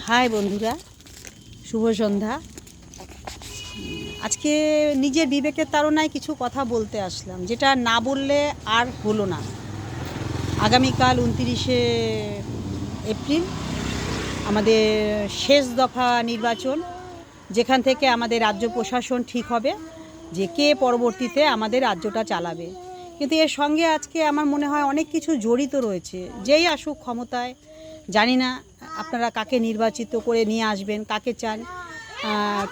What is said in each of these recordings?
High বন্ধুরা, শুভ সন্ধ্যা। আজকে নিজের বিবেকের তাড়নায় কিছু কথা বলতে আসলাম, যেটা না বললে আর হলো না। আগামীকাল 29শে এপ্রিল আমাদের শেষ দফা নির্বাচন, যেখান থেকে আমাদের রাজ্য প্রশাসন ঠিক হবে যে কে পরবর্তীতে আমাদের রাজ্যটা চালাবে। কিন্তু এর সঙ্গে আজকে আমার মনে হয় অনেক কিছু জড়িত রয়েছে। যেই আসুক ক্ষমতায়, জানি না আপনারা কাকে নির্বাচিত করে নিয়ে আসবেন, কাকে চান,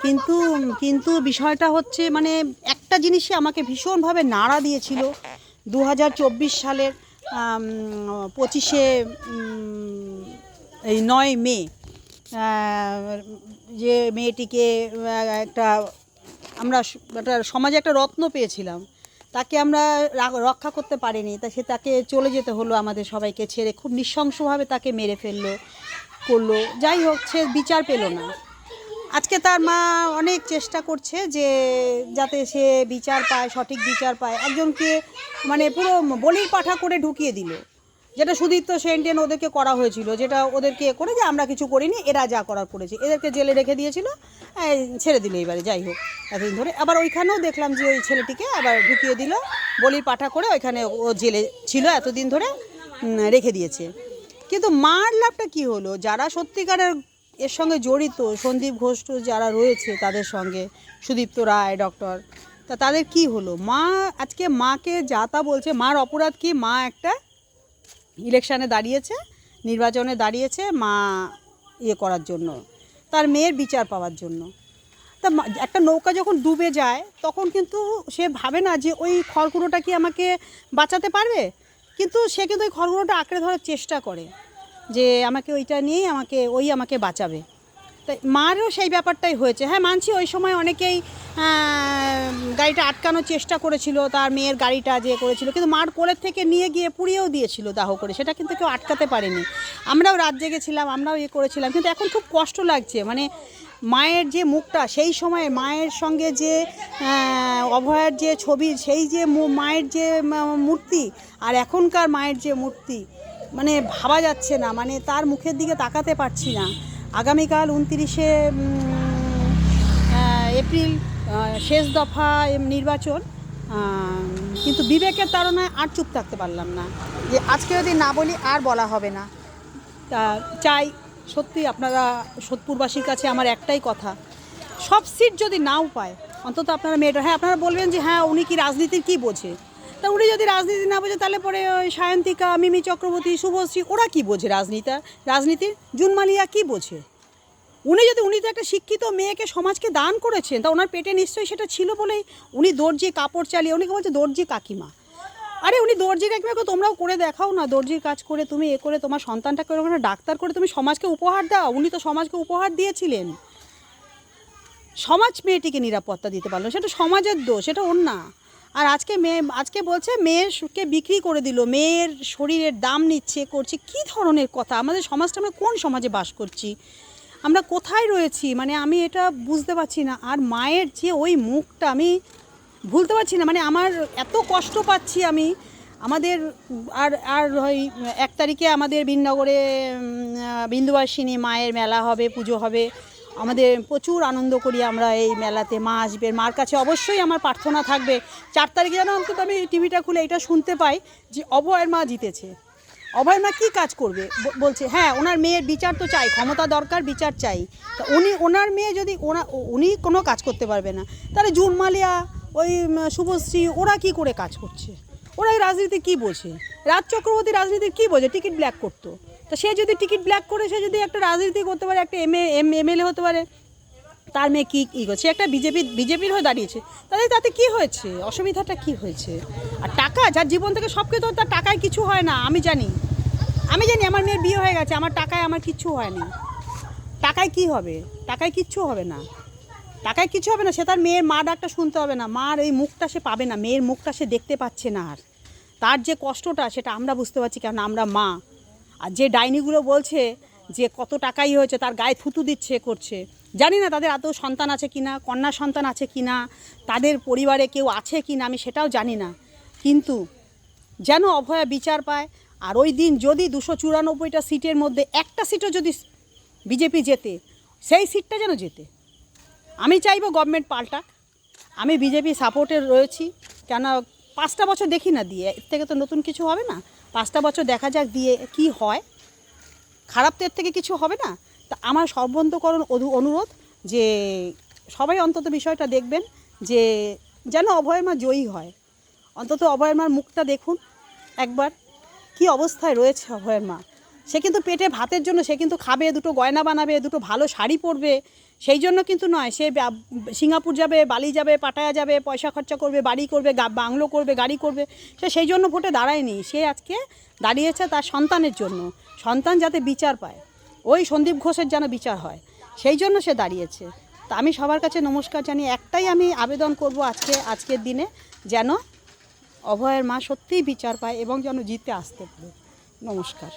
কিন্তু কিন্তু বিষয়টা হচ্ছে, মানে একটা জিনিসই আমাকে ভীষণভাবে নাড়া দিয়েছিল 2024 সালের 25শে এই 9 মে, যে মেয়েটিকে একটা আমরা একটা সমাজে একটা রত্ন পেয়েছিলাম, তাকে আমরা রক্ষা করতে পারিনি, তাকে চলে যেতে হলো আমাদের সবাইকে ছেড়ে। খুব নৃশংসভাবে তাকে মেরে করলো। যাই হোক, সে বিচার পেল না। আজকে তার মা অনেক চেষ্টা করছে যে যাতে সে বিচার পায়, সঠিক বিচার পায়। একজনকে মানে পুরো বলির পাঠা করে ঢুকিয়ে দিল, যেটা সুদীপ্ত সেনটেন ওদেরকে করা হয়েছিল, যেটা ওদেরকে করে যে আমরা কিছু করিনি, এরা যা করার করেছে। এদেরকে জেলে রেখে দিয়েছিল, ছেড়ে দিল এবারে। যাই হোক, এতদিন ধরে আবার ওইখানেও দেখলাম যে ওই ছেলেটিকে আবার ঢুকিয়ে দিল, বলির পাঠা করে ওইখানে ও জেলে ছিল এতদিন ধরে, রেখে দিয়েছে। কিন্তু মার লাভটা কী হলো? যারা সত্যিকারের এর সঙ্গে জড়িত, সন্দীপ ঘোষ যারা রয়েছে তাদের সঙ্গে, সুদীপ্ত রায়, ডক্টর, তাদের কি হলো? মা আজকে মাকে যা তা বলছে। মার অপরাধ কি? মা একটা ইলেকশানে দাঁড়িয়েছে, নির্বাচনে দাঁড়িয়েছে মা করার জন্য, তার মেয়ের বিচার পাওয়ার জন্য। তা একটা নৌকা যখন ডুবে যায় তখন কিন্তু সে ভাবে না যে ওই খড়কুটোটা কি আমাকে বাঁচাতে পারবে, কিন্তু সে কিন্তু ওই খড়কুটোটা আঁকড়ে ধরার চেষ্টা করে যে আমাকে ওইটা নিয়েই আমাকে বাঁচাবে। তাই মারও সেই ব্যাপারটাই হয়েছে। হ্যাঁ, মানছি ওই সময় অনেকেই গাড়িটা আটকানোর চেষ্টা করেছিল, তার মেয়ের গাড়িটা যে করেছিল, কিন্তু মার কোলের থেকে নিয়ে গিয়ে পুড়িয়েও দিয়েছিল দাহ করে, সেটা কিন্তু কেউ আটকাতে পারেনি। আমরাও রাত জেগেছিলাম, আমরাও করেছিলাম, কিন্তু এখন খুব কষ্ট লাগছে। মানে মায়ের যে মুখটা, সেই সময় মায়ের সঙ্গে যে অভয়ার যে ছবি, সেই যে মায়ের যে মূর্তি, আর এখনকার মায়ের যে মূর্তি, মানে ভাবা যাচ্ছে না। মানে তার মুখের দিকে তাকাতে পারছি না। আগামীকাল 29শে এপ্রিল শেষ দফা নির্বাচন, কিন্তু বিবেকের তাড়নায় আর চুপ থাকতে পারলাম না, যে আজকে যদি না বলি আর বলা হবে না। তা চাই সত্যি, আপনারা সোদপুরবাসীর কাছে আমার একটাই কথা, সব সিট যদি নাও পায়, অন্তত আপনারা মেয়েটা, হ্যাঁ আপনারা বলবেন যে হ্যাঁ উনি কি রাজনীতির কী বোঝে? তা উনি যদি রাজনীতি না বোঝে, তাহলে পরে ওই সায়ন্তিকা, মিমি চক্রবর্তী, শুভশ্রী, ওরা কি বোঝে রাজনীতির? জুনমালিয়া কি বোঝে? উনি তো একটা শিক্ষিত মেয়েকে সমাজকে দান করেছেন, তা ওনার পেটে নিশ্চয়ই সেটা ছিল বলেই উনি দর্জি কাপড় চালিয়ে, উনিকে বলছে দর্জি কাকিমা। আরে উনি দর্জি কাকিমাকে তোমরাও করে দেখাও না, দর্জির কাজ করে তুমি করে তোমার সন্তানটাকে ওখানে ডাক্তার করে তুমি সমাজকে উপহার দাও। উনি তো সমাজকে উপহার দিয়েছিলেন। সমাজ মেয়েটিকে নিরাপত্তা দিতে পারলো, সেটা সমাজের দোষ, সেটা ওর না। আর আজকে বলছে মেয়েকে বিক্রি করে দিল, মেয়ের শরীরের দাম নিচ্ছে, করছে। কি ধরনের কথা? আমাদের সমাজটা, আমরা কোন সমাজে বাস করছি? আমরা কোথায় রয়েছি? মানে আমি এটা বুঝতে পারছি না। আর মায়ের যে ওই মুখটা আমি ভুলতে পারছি না। মানে আমার এত কষ্ট পাচ্ছি আমি। আমাদের আর আর ওই 1 তারিখে আমাদের বিনগরে বিন্দুবাসিনী মায়ের মেলা হবে, পুজো হবে। আমাদের প্রচুর আনন্দ করি আমরা এই মেলাতে। মা আসবে, মার কাছে অবশ্যই আমার প্রার্থনা থাকবে 4 তারিখে যেন অন্তত আমি টিভিটা খুলে এটা শুনতে পাই যে অভয়ের মা জিতেছে। অভয় মা কী কাজ করবে বলছে? হ্যাঁ, ওনার মেয়ের বিচার তো চাই, ক্ষমতা দরকার, বিচার চাই। তা ওনার মেয়ে যদি উনি কোনো কাজ করতে পারবে না, তাহলে জুন মালিয়া, ওই শুভশ্রী, ওরা কি করে কাজ করছে? ওরা এই রাজনীতি কী বোঝে? রাজ চক্রবর্তী রাজনীতির কী বোঝে? টিকিট ব্ল্যাক করতো। তা সে যদি টিকিট ব্ল্যাক করে সে যদি একটা রাজনীতি করতে পারে, একটা এমএলএ হতে পারে, তার মেয়ে কী করছে? একটা বিজেপির হয়ে দাঁড়িয়েছে, তাতে কি হয়েছে? অসুবিধাটা কি হয়েছে? আর টাকা, যার জীবন থেকে সব কিছু, তার টাকায় কিছু হয় না। আমি জানি আমার মেয়ের বিয়ে হয়ে গেছে, আমার টাকায় আমার কিচ্ছু হয়নি। টাকায় কি হবে? টাকায় কিচ্ছু হবে না, টাকায় কিছু হবে না। সে তার মেয়ের মা ডাকটা শুনতে হবে না, মার এই মুখটা সে পাবে না, মেয়ের মুখটা সে দেখতে পাচ্ছে না। আর তার যে কষ্টটা, সেটা আমরা বুঝতে পারছি, কারণ আমরা মা। আর যে ডাইনিগুলো বলছে যে কত টাকাই হয়েছে, তার গায়ে থুতু দিচ্ছে, করছে, জানি না তাদের আদৌ সন্তান আছে কি না, কন্যা সন্তান আছে কি না, তাদের পরিবারে কেউ আছে কি না, আমি সেটাও জানি না। কিন্তু যেন অভয়া বিচার পায়। আর ওই দিন যদি 294টা সিটের মধ্যে একটা সিটও যদি বিজেপি জেতে, সেই সিটটা যেন জেতে। আমি চাইবো গভর্নমেন্ট পাল্টাক। আমি বিজেপি সাপোর্টে রয়েছি, কেন 5টা বছর দেখি না দিয়ে, এর থেকে তো নতুন কিছু হবে না। 5টা বছর দেখা যাক দিয়ে কি হয়, খারাপ তো এর থেকে কিছু হবে না। তা আমার সর্বন্তকরণ অনুরোধ যে সবাই অন্তত বিষয়টা দেখবেন, যে যেন অভয়ের মা জয়ী হয়। অন্তত অভয়ের মার মুখটা দেখুন একবার, কি অবস্থায় রয়েছে অভয়ের মা। সে কিন্তু পেটে ভাতের জন্য, সে কিন্তু খাবে, দুটো গয়না বানাবে, দুটো ভালো শাড়ি পরবে, সেই জন্য কিন্তু নয়। সে সিঙ্গাপুর যাবে, বালি যাবে, পাটায়া যাবে, পয়সা খরচা করবে, বাড়ি করবে, বাংলো করবে, গাড়ি করবে। সে সেই জন্য ভোটে দাঁড়ায়নি। সে আজকে দাঁড়িয়েছে তার সন্তানের জন্য, সন্তান যাতে বিচার পায়, ওই সন্দীপ ঘোষের যেন বিচার হয়, সেই জন্য সে দাঁড়িয়েছে। তা আমি সবার কাছে নমস্কার জানিয়ে একটাই আমি আবেদন করব আজকের দিনে, যেন অভয়ের মা সত্যিই বিচার পায় এবং যেন জিতে আসতে পারে। নমস্কার।